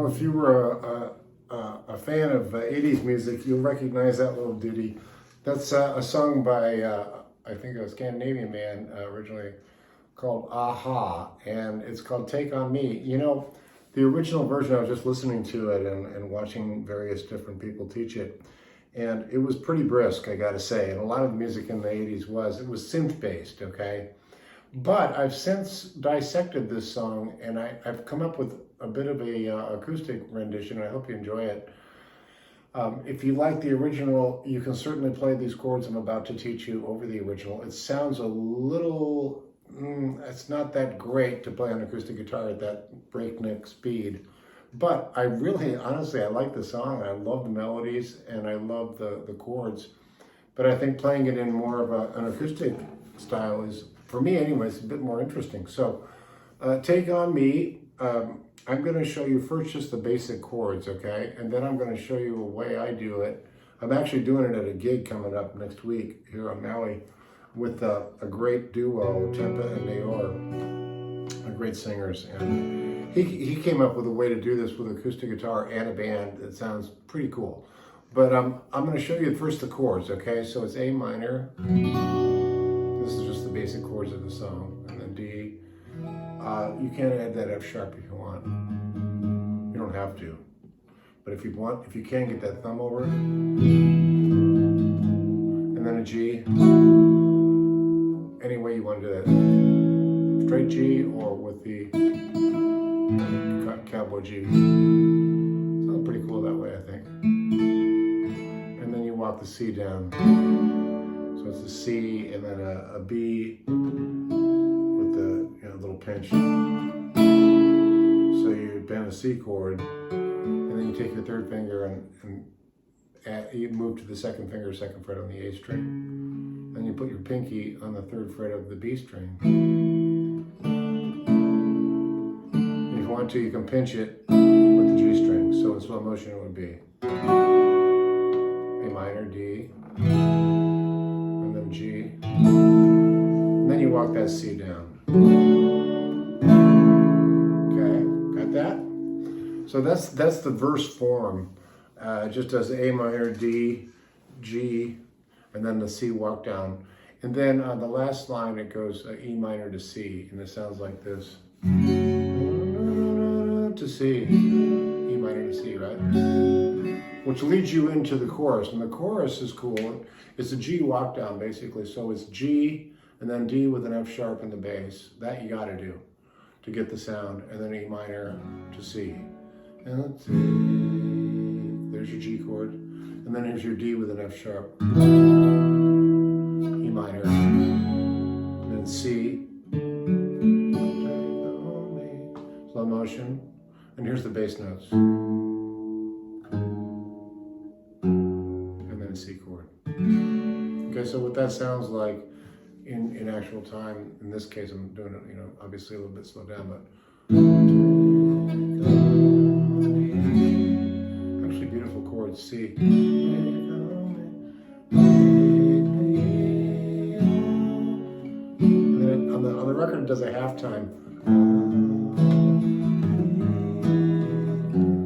if you were a fan of 80s music, you'll recognize that little ditty. That's a song by, I think a Scandinavian man originally, called Aha, and it's called Take On Me. You know, the original version, I was just listening to it and watching various different people teach it, and it was pretty brisk, I gotta say, and a lot of the music in the 80s was synth-based, okay? But I've since dissected this song, and I've come up with a bit of a acoustic rendition. I hope you enjoy it. If you like the original, you can certainly play these chords I'm about to teach you over the original. It sounds a little, it's not that great to play on acoustic guitar at that breakneck speed. But I really, honestly, I like the song. I love the melodies, and I love the chords. But I think playing it in more of an acoustic style is, for me anyways, a bit more interesting. So, Take On Me, I'm going to show you first just the basic chords, okay? And then I'm going to show you a way I do it. I'm actually doing it at a gig coming up next week here on Maui with a great duo, Tempa and Naor, great singers. And he came up with a way to do this with acoustic guitar and a band. It sounds pretty cool. But I'm going to show you first the chords, okay? So it's A minor. This is just the basic chords of the song. And then D. You can add that F sharp if you want. You don't have to. But if you want, if you can, get that thumb over it. And then a G. Any way you want to do that. Straight G or with the cowboy G. Sounds pretty cool that way, I think. And then you walk the C down. So it's a C and then a B with the little pinch. So you bend a C chord, and then you take your third finger and you move to the second finger, second fret on the A string. Then you put your pinky on the third fret of the B string. If you want to, you can pinch it with the G string. So in slow motion it would be A minor, D, and then G. And then you walk that C down. Okay, got that? So that's the verse form. It just does A minor, D, G, and then the C walk down. And then on the last line it goes E minor to C, and it sounds like this. To C, E minor to C, right? Which leads you into the chorus, and the chorus is cool. It's a G walk down basically, so it's G and then D with an F sharp in the bass. That you gotta do to get the sound, and then E minor to C. And let's see, there's your G chord, and then here's your D with an F sharp, E minor, and then C, slow motion, and here's the bass notes, and then a C chord. Okay, so what that sounds like in actual time, in this case I'm doing it, obviously a little bit slowed down, but actually beautiful chords, C. And then on the record it does a halftime.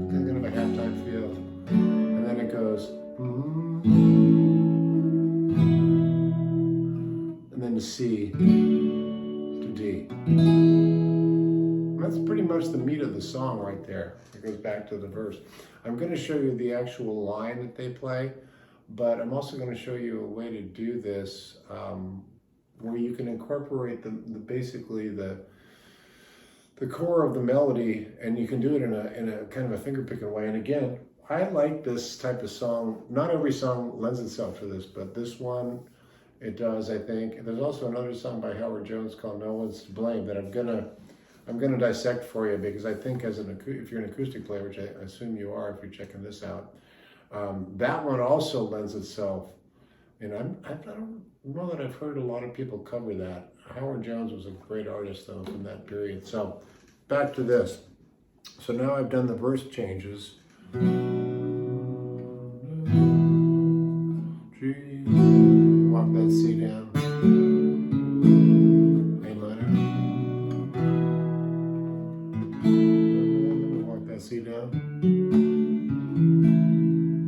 Kind of a halftime feel. And then it goes and then to C to D. That's pretty much the meat of the song right there. It goes back to the verse. I'm going to show you the actual line that they play, but I'm also going to show you a way to do this where you can incorporate basically the core of the melody, and you can do it in a kind of a finger picking way. And again, I like this type of song. Not every song lends itself to this, but this one, it does, I think. There's also another song by Howard Jones called No One's to Blame that I'm gonna dissect for you, because I think if you're an acoustic player, which I assume you are if you're checking this out, that one also lends itself. And I don't know that I've heard a lot of people cover that. Howard Jones was a great artist though from that period. So back to this. So now I've done the verse changes. G, walk that C down. C down. down.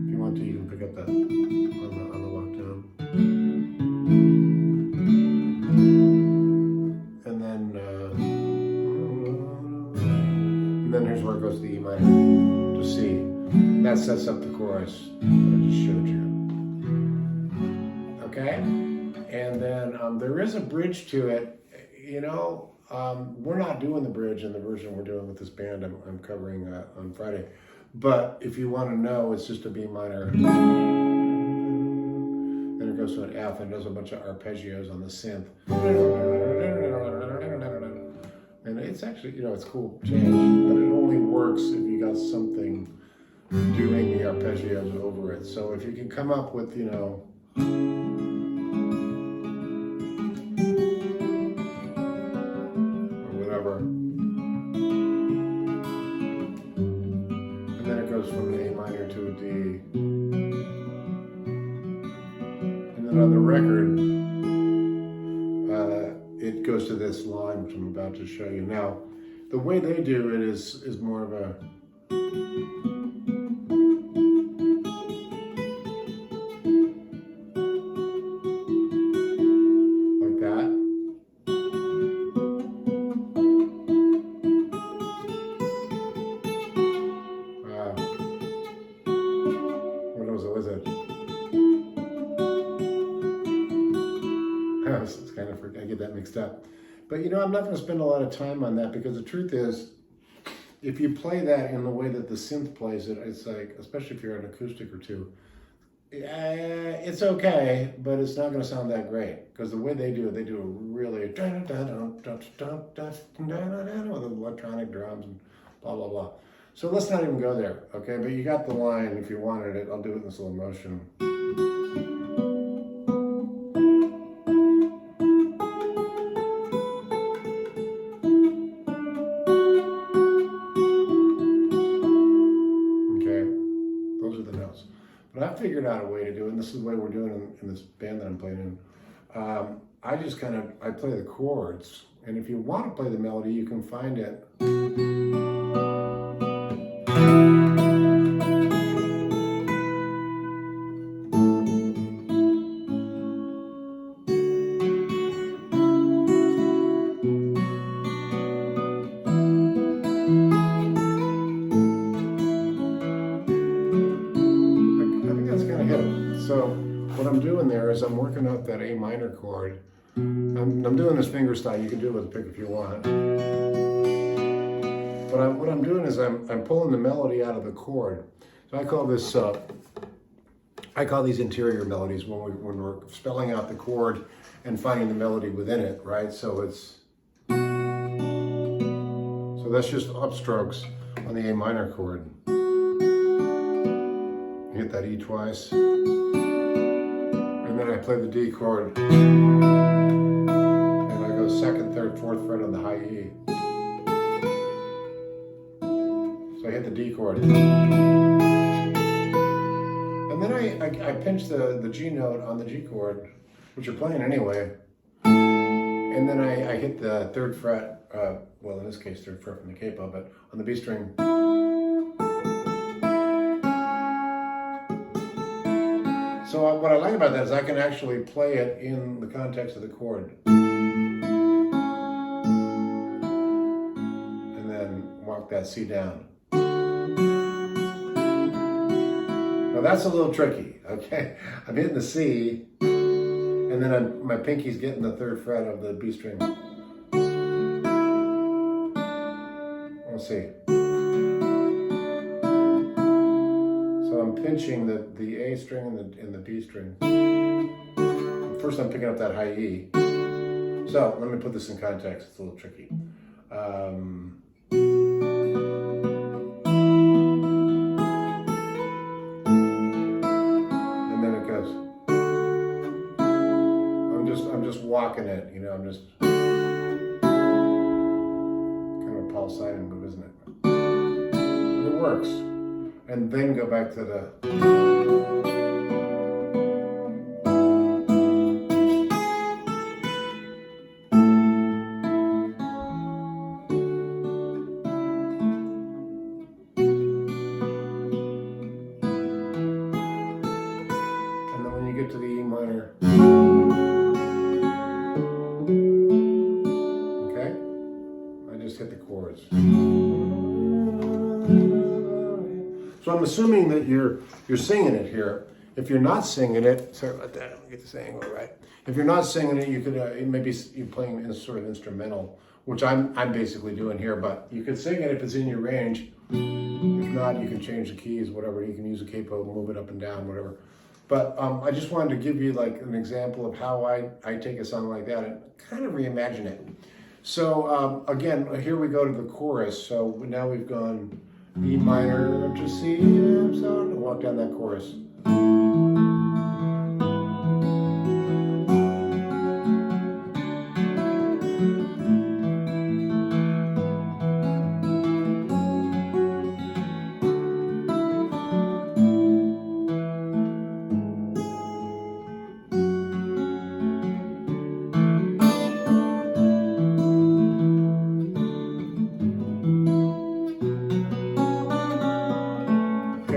If you want to, you can pick up that on the walk down. And then here's where it goes to the E minor to C. And that sets up the chorus that I just showed you. Okay? And then there is a bridge to it. You know, we're not doing the bridge in the version we're doing with this band I'm covering on Friday. But if you want to know, it's just a B minor. Then it goes to an F and does a bunch of arpeggios on the synth. And it's actually, you know, it's cool change, but it only works if you got something doing the arpeggios over it. So if you can come up with, you know, or whatever, and then it goes from an A minor to a D. And then on the record, it goes to this line, which I'm about to show you. Now, the way they do it is more of a like that. What was it? It's kind of, I get that mixed up. But you know, I'm not going to spend a lot of time on that because the truth is, if you play that in the way that the synth plays it, it's like, especially if you're an acoustic or two, it's okay, but it's not going to sound that great because the way they do it really with electronic drums and blah, blah, blah. So let's not even go there, okay? But you got the line if you wanted it. I'll do it in slow motion. But I figured out a way to do it, and this is the way we're doing it in this band that I'm playing in. I just I play the chords, and if you want to play the melody, you can find it. So what I'm doing there is I'm working out that A minor chord. I'm doing this fingerstyle. You can do it with a pick if you want. But what I'm doing is I'm pulling the melody out of the chord. So I call this I call these interior melodies when we're spelling out the chord and finding the melody within it, right? So that's just upstrokes on the A minor chord. Hit that E twice. And then I play the D chord. And I go second, third, fourth fret on the high E. So I hit the D chord. And then I pinch the G note on the G chord, which you're playing anyway. And then I hit the third fret, well in this case third fret from the capo, but on the B string. So what I like about that is I can actually play it in the context of the chord. And then walk that C down. Now that's a little tricky, okay? I'm hitting the C, and then my pinky's getting the third fret of the B string. We'll see. So I'm pinching the A string and the B string. First I'm picking up that high E. So let me put this in context, it's a little tricky. And then it goes. I'm just walking it, you know, I'm just kind of a Paul Simon move, isn't it? But it works. And then go back to the So I'm assuming that you're singing it here. If you're not singing it, sorry about that, let me get this angle right. If you're not singing it, you could maybe you're playing in sort of instrumental, which I'm basically doing here. But you can sing it if it's in your range. If not, you can change the keys, whatever. You can use a capo, move it up and down, whatever. But I just wanted to give you like an example of how I take a song like that and kind of reimagine it. So again, here we go to the chorus. So now we've gone E minor to C, so and walk down that chorus.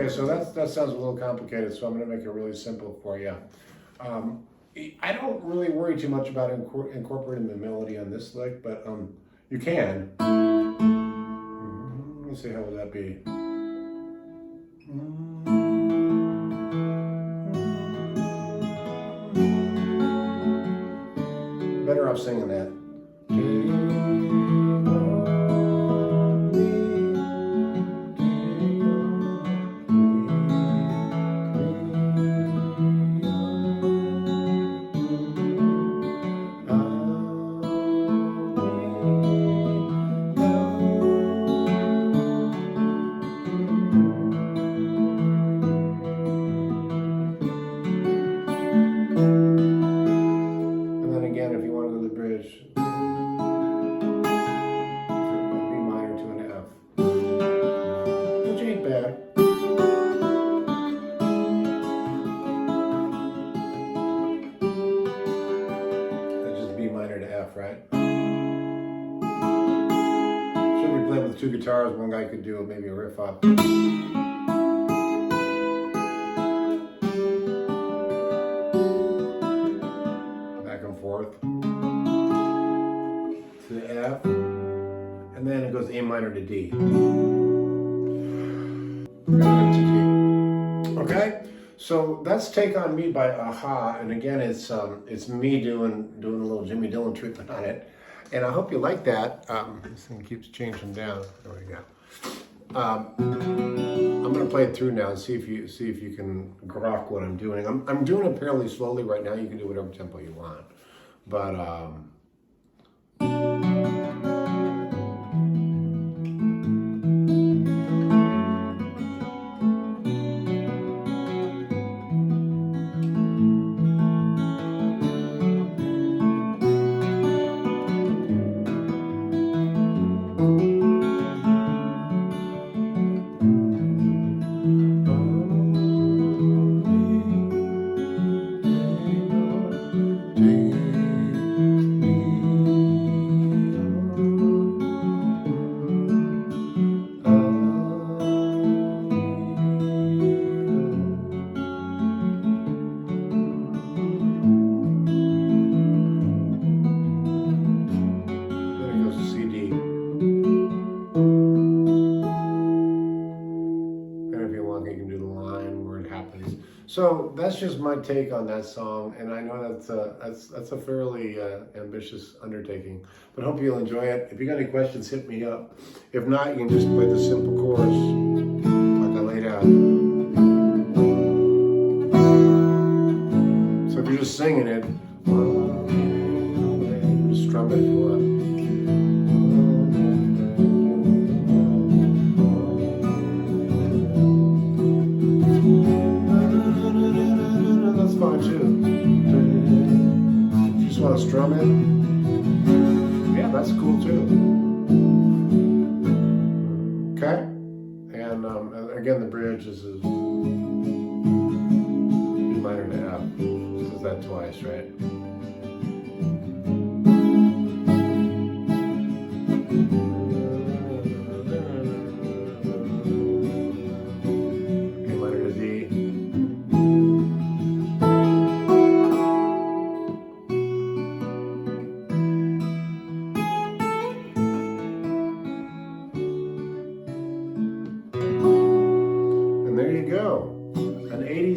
So that sounds a little complicated, so I'm going to make it really simple for you. I don't really worry too much about incorporating the melody on this lick, but you can. Let me see, how would that be? Better off singing that. Right? So if you're playing with two guitars, one guy could do maybe a riff up. Back and forth. To the F. And then it goes A minor to D. Okay? So that's Take On Me by a-ha, and again, it's me doing a little Jimmy Dillon treatment on it, and I hope you like that. This thing keeps changing down. There we go. I'm going to play it through now and see if you can grok what I'm doing. I'm doing it fairly slowly right now. You can do whatever tempo you want, but So that's just my take on that song, and I know that's a fairly ambitious undertaking, but hope you'll enjoy it. If you got any questions, hit me up. If not, you can just play the simple chorus like I laid out. So if you're just singing it, just strum it if you want. Fine too. If you just want to strum it, yeah, that's cool too. Okay, and again, the bridge is B minor to F. Does that twice, right? A minor to D.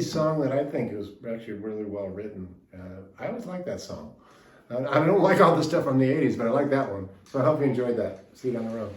80s song that I think is actually really well written. I always like that song. I don't like all the stuff from the 80s, but I like that one. So I hope you enjoyed that. See you down the road.